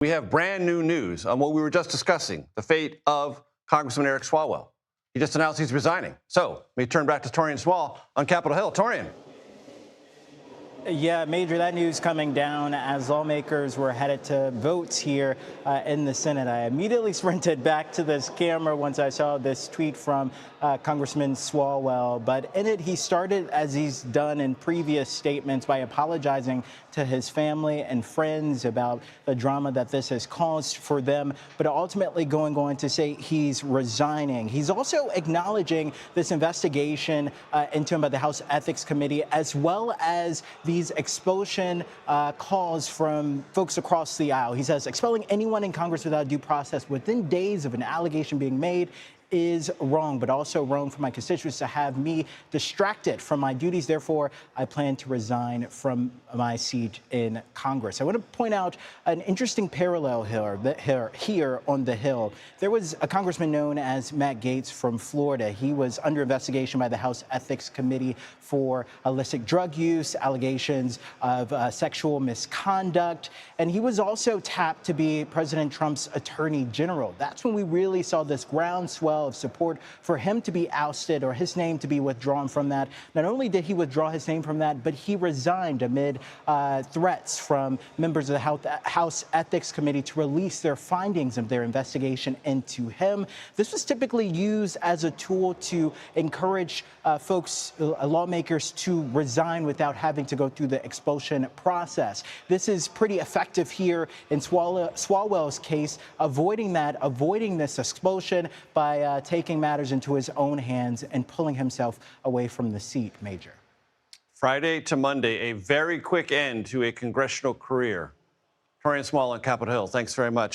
We have brand new news on what we were just discussing, the fate of Congressman Eric Swalwell. He just announced he's resigning. So let me turn back to Taurean Small on Capitol Hill. Taurean. Yeah, Major, that news coming down as lawmakers were headed to votes here in the Senate. I immediately sprinted back to this camera once I saw this tweet from Congressman Swalwell. But in it, he started, as he's done in previous statements, by apologizing to his family and friends about the drama that this has caused for them, but ultimately going on to say he's resigning. He's also acknowledging this investigation into him by the House Ethics Committee, as well as these expulsion calls from folks across the aisle. He says expelling anyone in Congress without due process within days of an allegation being made is wrong, but also wrong for my constituents to have me distracted from my duties. Therefore, I plan to resign from my seat in Congress. I want to point out an interesting parallel here on the Hill. There was a congressman known as Matt Gaetz from Florida. He was under investigation by the House Ethics Committee for illicit drug use, allegations of sexual misconduct, and he was also tapped to be President Trump's attorney general. That's when we really saw this groundswell of support for him to be ousted or his name to be withdrawn from that. Not only did he withdraw his name from that, but he resigned amid threats from members of the House Ethics Committee to release their findings of their investigation into him. This was typically used as a tool to encourage lawmakers to resign without having to go through the expulsion process. This is pretty effective here in Swalwell's case, avoiding this expulsion by taking matters into his own hands and pulling himself away from the seat, Major. Friday to Monday, a very quick end to a congressional career. Taurean Small on Capitol Hill, thanks very much.